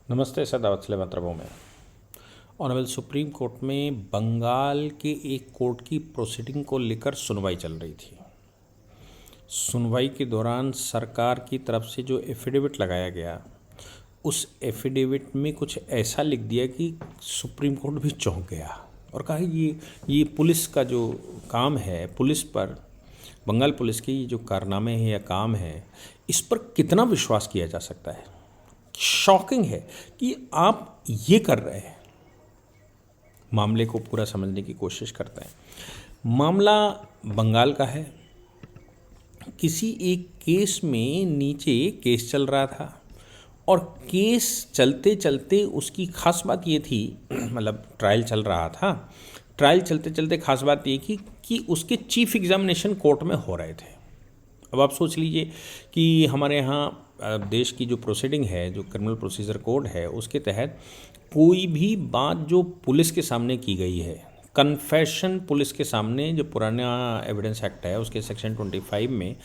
नमस्ते सदावत मातृभूमि में ऑनरेबल सुप्रीम कोर्ट में बंगाल के एक कोर्ट की प्रोसीडिंग को लेकर सुनवाई चल रही थी। सुनवाई के दौरान सरकार की तरफ से जो एफिडेविट लगाया गया, उस एफिडेविट में कुछ ऐसा लिख दिया कि सुप्रीम कोर्ट भी चौंक गया और कहा ये पुलिस का जो काम है, पुलिस पर, बंगाल पुलिस के ये जो कारनामे हैं या काम है, इस पर कितना विश्वास किया जा सकता है। शॉकिंग है कि आप ये कर रहे हैं। मामले को पूरा समझने की कोशिश करते हैं। मामला बंगाल का है। किसी एक केस में नीचे केस चल रहा था और केस चलते चलते उसकी खास बात ये थी, मतलब ट्रायल चल रहा था, ट्रायल चलते चलते खास बात ये थी कि उसके चीफ एग्जामिनेशन कोर्ट में हो रहे थे। अब आप सोच लीजिए कि हमारे यहाँ देश की जो प्रोसीडिंग है, जो क्रिमिनल प्रोसीजर कोड है, उसके तहत कोई भी बात जो पुलिस के सामने की गई है, कन्फेशन पुलिस के सामने, जो पुराना एविडेंस एक्ट है उसके सेक्शन 25 में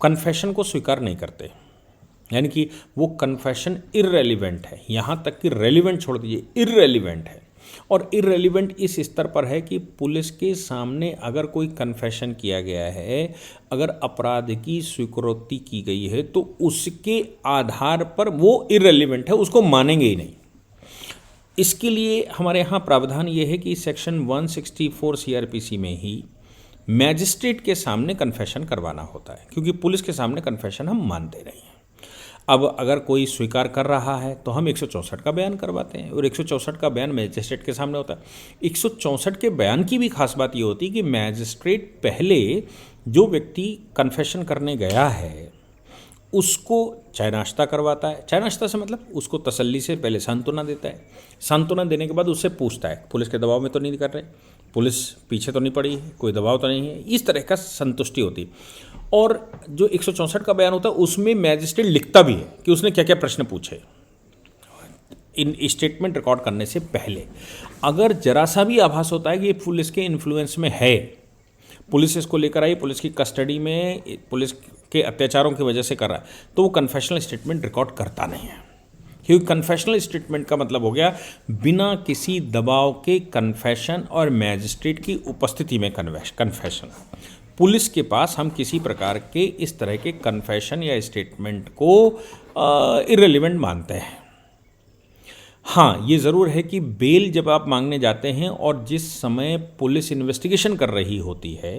कन्फेशन को स्वीकार नहीं करते, यानी कि वो कन्फेशन इररेलिवेंट है। यहाँ तक कि रेलिवेंट छोड़ दीजिए, इररेलिवेंट है। और इररेलिवेंट इस स्तर पर है कि पुलिस के सामने अगर कोई कन्फेशन किया गया है, अगर अपराध की स्वीकृति की गई है, तो उसके आधार पर वो इररेलिवेंट है, उसको मानेंगे ही नहीं। इसके लिए हमारे यहाँ प्रावधान ये है कि सेक्शन 164 सीआरपीसी में ही मैजिस्ट्रेट के सामने कन्फेशन करवाना होता है, क्योंकि पुलिस के सामने कन्फेशन हम मानते नहीं हैं। अब अगर कोई स्वीकार कर रहा है तो हम 164 का बयान करवाते हैं और 164 का बयान मैजिस्ट्रेट के सामने होता है। 164 के बयान की भी खास बात ये होती है कि मैजिस्ट्रेट पहले जो व्यक्ति कन्फेशन करने गया है उसको चाय नाश्ता करवाता है। चाय नाश्ता से मतलब उसको तसल्ली से पहले सांत्वना देता है। सांत्वना देने के बाद उससे पूछता है पुलिस के दबाव में तो नहीं कर रहे, पुलिस पीछे तो नहीं पड़ी है, कोई दबाव तो नहीं है, इस तरह का संतुष्टि होती है। और जो 164 का बयान होता है उसमें मैजिस्ट्रेट लिखता भी है कि उसने क्या क्या प्रश्न पूछे। इन स्टेटमेंट रिकॉर्ड करने से पहले अगर जरा सा भी आभास होता है कि ये पुलिस के इन्फ्लुएंस में है, पुलिस इसको लेकर आई, पुलिस की कस्टडी में, पुलिस के अत्याचारों की वजह से कर रहा है, तो वो कन्फेशनल स्टेटमेंट रिकॉर्ड करता नहीं है। क्योंकि कन्फेशनल स्टेटमेंट का मतलब हो गया बिना किसी दबाव के कन्फेशन और मैजिस्ट्रेट की उपस्थिति में कन्फेशन। पुलिस के पास हम किसी प्रकार के इस तरह के कन्फेशन या स्टेटमेंट को इररिलेवेंट मानते हैं। हाँ, ये ज़रूर है कि बेल जब आप मांगने जाते हैं और जिस समय पुलिस इन्वेस्टिगेशन कर रही होती है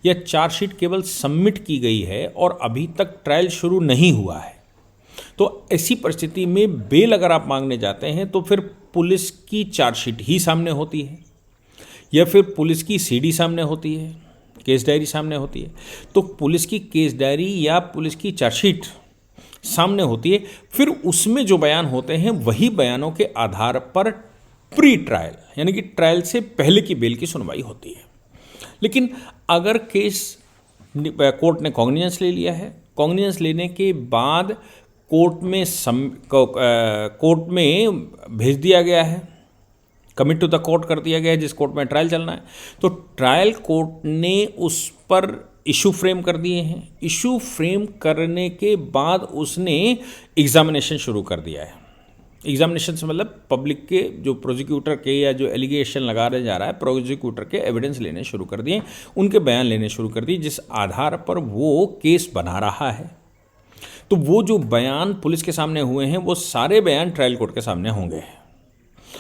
या चार्जशीट केवल सबमिट की गई है और अभी तक ट्रायल शुरू नहीं हुआ है, तो ऐसी परिस्थिति में बेल अगर आप मांगने जाते हैं तो फिर पुलिस की चार्जशीट ही सामने होती है या फिर पुलिस की सीडी सामने होती है, केस डायरी सामने होती है। तो पुलिस की केस डायरी या पुलिस की चार्जशीट सामने होती है, फिर उसमें जो बयान होते हैं वही बयानों के आधार पर प्री ट्रायल यानी कि ट्रायल से पहले की बेल की सुनवाई होती है। लेकिन अगर केस कोर्ट ने कॉग्निजेंस ले लिया है, कॉग्निजेंस लेने के बाद कोर्ट में भेज दिया गया है, कमिट टू द कोर्ट कर दिया गया है जिस कोर्ट में ट्रायल चलना है, तो ट्रायल कोर्ट ने उस पर इशू फ्रेम कर दिए हैं। इशू फ्रेम करने के बाद उसने एग्जामिनेशन शुरू कर दिया है। एग्जामिनेशन से मतलब पब्लिक के जो प्रोसिक्यूटर के या जो एलिगेशन लगाया जा रहा है, प्रोसिक्यूटर के एविडेंस लेने शुरू कर दिए, उनके बयान लेने शुरू कर दिए जिस आधार पर वो केस बना रहा है। तो वो जो बयान पुलिस के सामने हुए हैं वो सारे बयान ट्रायल कोर्ट के सामने होंगे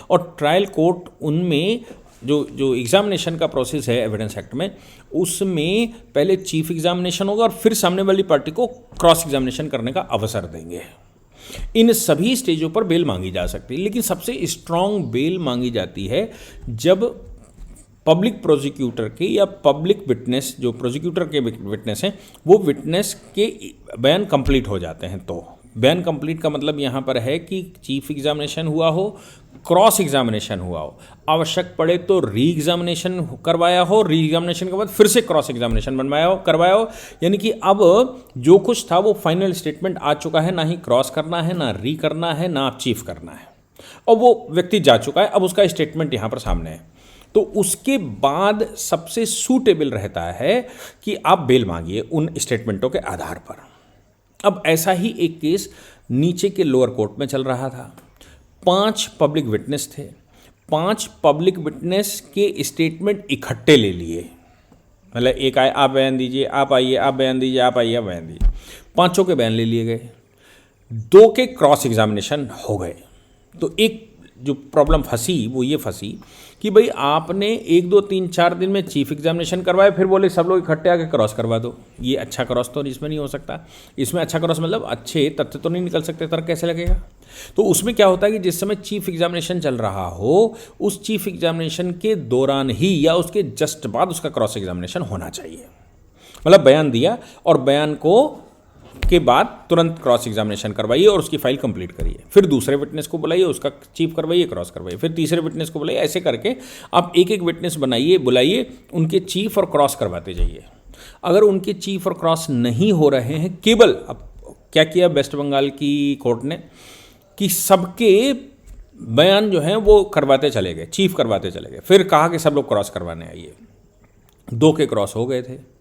और ट्रायल कोर्ट उनमें जो एग्जामिनेशन का प्रोसेस है एविडेंस एक्ट में, उसमें पहले चीफ एग्जामिनेशन होगा और फिर सामने वाली पार्टी को क्रॉस एग्जामिनेशन करने का अवसर देंगे। इन सभी स्टेजों पर बेल मांगी जा सकती है, लेकिन सबसे स्ट्रांग बेल मांगी जाती है जब पब्लिक प्रोसिक्यूटर के या पब्लिक विटनेस, जो प्रोसिक्यूटर के विटनेस हैं, वो विटनेस के बयान कंप्लीट हो जाते हैं। तो बयान कंप्लीट का मतलब यहाँ पर है कि चीफ एग्जामिनेशन हुआ हो, क्रॉस एग्जामिनेशन हुआ हो, आवश्यक पड़े तो री एग्जामिनेशन करवाया हो, री एग्जामिनेशन के बाद फिर से क्रॉस एग्जामिनेशन करवाया हो, यानी कि अब जो कुछ था वो फाइनल स्टेटमेंट आ चुका है, ना ही क्रॉस करना है, ना री करना है, ना चीफ करना है, और वो व्यक्ति जा चुका है, अब उसका स्टेटमेंट यहाँ पर सामने है। तो उसके बाद सबसे सूटेबल रहता है कि आप बेल मांगिए उन स्टेटमेंटों के आधार पर। अब ऐसा ही एक केस नीचे के लोअर कोर्ट में चल रहा था। 5 पब्लिक विटनेस थे, 5 पब्लिक विटनेस के स्टेटमेंट इकट्ठे ले लिए, मतलब एक आए आप बयान दीजिए, आप आइए आप बयान दीजिए, आप आइए आप बयान दीजिए, 5 के बयान ले लिए गए, 2 के क्रॉस एग्जामिनेशन हो गए। तो एक जो प्रॉब्लम फंसी वो ये फंसी कि भाई आपने 1 2 3 4 दिन में चीफ एग्जामिनेशन करवाए, फिर बोले सब लोग इकट्ठे आके क्रॉस करवा दो। ये अच्छा क्रॉस तो इसमें नहीं हो सकता। इसमें अच्छा क्रॉस मतलब अच्छे तथ्य तो नहीं निकल सकते, तर्क कैसे लगेगा। तो उसमें क्या होता है कि जिस समय चीफ एग्जामिनेशन चल रहा हो उस चीफ एग्जामिनेशन के दौरान ही या उसके जस्ट बाद उसका क्रॉस एग्जामिनेशन होना चाहिए। मतलब बयान दिया और बयान को के बाद तुरंत क्रॉस एग्जामिनेशन करवाइए और उसकी फाइल कंप्लीट करिए, फिर दूसरे विटनेस को बुलाइए, उसका चीफ करवाइए, क्रॉस करवाइए, फिर तीसरे विटनेस को बुलाइए। ऐसे करके आप एक एक विटनेस बनाइए, बुलाइए, उनके चीफ और क्रॉस करवाते जाइए। अगर उनके चीफ और क्रॉस नहीं हो रहे हैं, केवल अब क्या किया वेस्ट बंगाल की कोर्ट ने कि सबके बयान जो हैं वो करवाते चले गए, चीफ करवाते चले गए, फिर कहा कि सब लोग क्रॉस करवाने आइए। 2 के क्रॉस हो गए थे।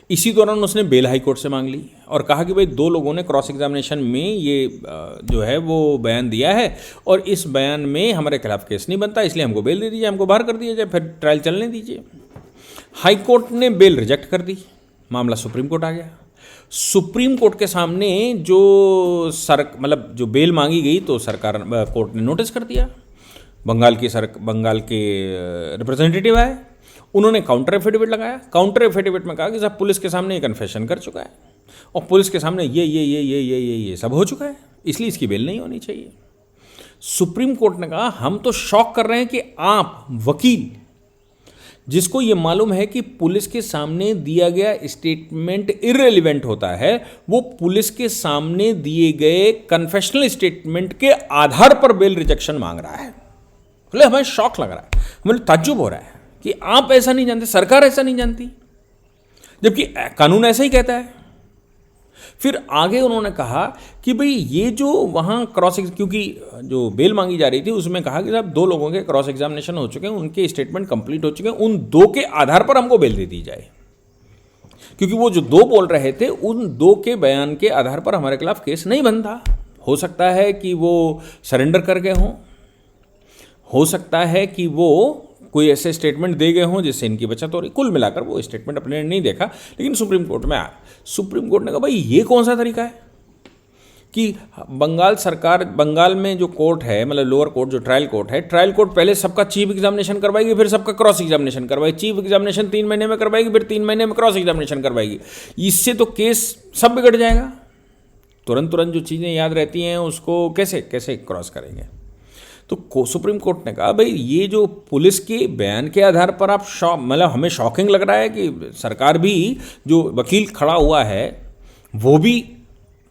इसी दौरान उसने बेल हाई कोर्ट से मांग ली और कहा कि भाई 2 लोगों ने क्रॉस एग्जामिनेशन में ये जो है वो बयान दिया है और इस बयान में हमारे खिलाफ केस नहीं बनता, इसलिए हमको बेल दे दीजिए, हमको बाहर कर दिया जाए, फिर ट्रायल चलने दीजिए। हाई कोर्ट ने बेल रिजेक्ट कर दी, मामला सुप्रीम कोर्ट आ गया। सुप्रीम कोर्ट के सामने जो मतलब जो बेल मांगी गई तो सरकार कोर्ट ने नोटिस कर दिया। बंगाल के रिप्रेजेंटेटिव आए, उन्होंने काउंटर एफिडेविट लगाया। काउंटर एफिडेविट में कहा कि साहब पुलिस के सामने ये कन्फेशन कर चुका है और पुलिस के सामने ये सब हो चुका है, इसलिए इसकी बेल नहीं होनी चाहिए। सुप्रीम कोर्ट ने कहा हम तो शॉक कर रहे हैं कि आप वकील जिसको ये मालूम है कि पुलिस के सामने दिया गया स्टेटमेंट इररिलेवेंट होता है, वो पुलिस के सामने दिए गए कन्फेशनल स्टेटमेंट के आधार पर बेल रिजेक्शन मांग रहा है। बोले हमें शॉक लग रहा है, हमें ताज्जुब हो रहा है कि आप ऐसा नहीं जानते, सरकार ऐसा नहीं जानती, जबकि कानून ऐसा ही कहता है। फिर आगे उन्होंने कहा कि भाई ये जो वहाँ क्योंकि जो बेल मांगी जा रही थी उसमें कहा कि साहब 2 लोगों के क्रॉस एग्जामिनेशन हो चुके हैं, उनके स्टेटमेंट कंप्लीट हो चुके हैं, उन 2 के आधार पर हमको बेल दे दी जाए, क्योंकि वो जो 2 बोल रहे थे उन 2 के बयान के आधार पर हमारे खिलाफ केस नहीं बनता। हो सकता है कि वो सरेंडर कर गए हों, हो सकता है कि वो कोई ऐसे स्टेटमेंट दे गए हों जिससे इनकी बचत हो रही। कुल मिलाकर वो स्टेटमेंट अपने ने नहीं देखा, लेकिन सुप्रीम कोर्ट में आया। सुप्रीम कोर्ट ने कहा भाई ये कौन सा तरीका है कि बंगाल में जो कोर्ट है, मतलब लोअर कोर्ट जो ट्रायल कोर्ट है, ट्रायल कोर्ट पहले सबका चीफ एग्जामिनेशन करवाएगी, फिर सबका क्रॉस एग्जामिनेशन करवाएगी, चीफ एग्जामिनेशन 3 महीने में करवाएगी, फिर 3 महीने में क्रॉस एग्जामिनेशन करवाएगी। इससे तो केस सब बिगड़ जाएगा। तुरंत जो चीज़ें याद रहती हैं उसको कैसे क्रॉस करेंगे। तो सुप्रीम कोर्ट ने कहा भाई ये जो पुलिस के बयान के आधार पर आप मतलब हमें शॉकिंग लग रहा है कि सरकार भी जो वकील खड़ा हुआ है वो भी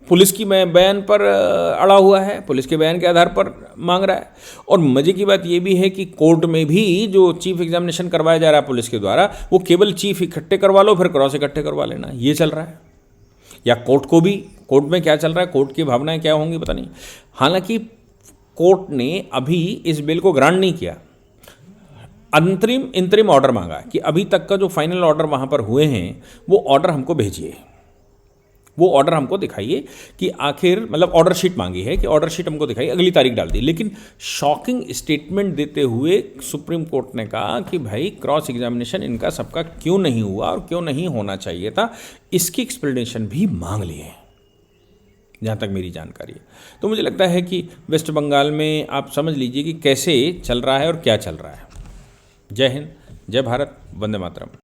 पुलिस की बयान पर अड़ा हुआ है, पुलिस के बयान के आधार पर मांग रहा है। और मज़े की बात ये भी है कि कोर्ट में भी जो चीफ एग्जामिनेशन करवाया जा रहा है पुलिस के द्वारा, वो केवल चीफ इकट्ठे करवा लो फिर क्रॉस इकट्ठे करवा लेना, ये चल रहा है। या कोर्ट में क्या चल रहा है, कोर्ट की भावनाएं क्या होंगी पता नहीं। हालांकि कोर्ट ने अभी इस बिल को ग्रांट नहीं किया, इंतरिम ऑर्डर मांगा कि अभी तक का जो फाइनल ऑर्डर वहाँ पर हुए हैं वो ऑर्डर हमको भेजिए, वो ऑर्डर हमको दिखाइए कि आखिर, मतलब ऑर्डर शीट मांगी है कि ऑर्डर शीट हमको दिखाइए, अगली तारीख डाल दी। लेकिन शॉकिंग स्टेटमेंट देते हुए सुप्रीम कोर्ट ने कहा कि भाई क्रॉस एग्जामिनेशन इनका सबका क्यों नहीं हुआ और क्यों नहीं होना चाहिए था, इसकी एक्सप्लेनेशन भी मांग लिए, जहाँ तक मेरी जानकारी है। तो मुझे लगता है कि वेस्ट बंगाल में आप समझ लीजिए कि कैसे चल रहा है और क्या चल रहा है। जय हिंद, जय भारत, वंदे मातरम।